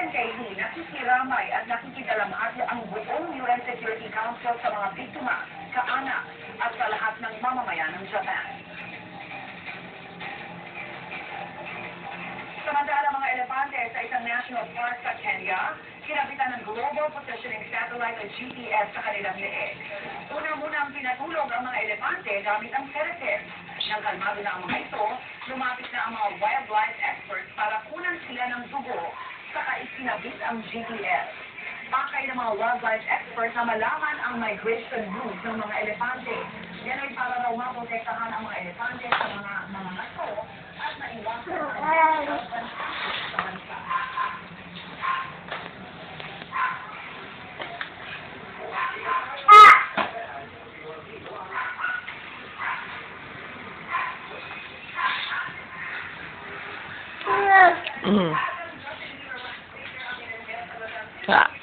Ayon kay Lee, nakikiramay at nakikidalamhati ang buong UN Security Council sa mga biktima, kaanak at sa lahat ng mamamayan ng Japan. Samantala, mga elepante sa isang national park sa Kenya, kinabitan ng Global Positioning Satellite o GPS sa kanilang leeg. Una-munang pinatulog ang mga elepante gamit ang telepet. Nang kalmado na ang mga ito, lumapit na ang mga wildlife experts para kunan sila ng dugo saka isinabit ang GPS. Pakay ng mga wildlife experts na malaman ang migration route ng mga elepante. Yan ay para raw maprotektahan ang mga elepante sa mga aso at maiwasan ang sa bansa. Ah.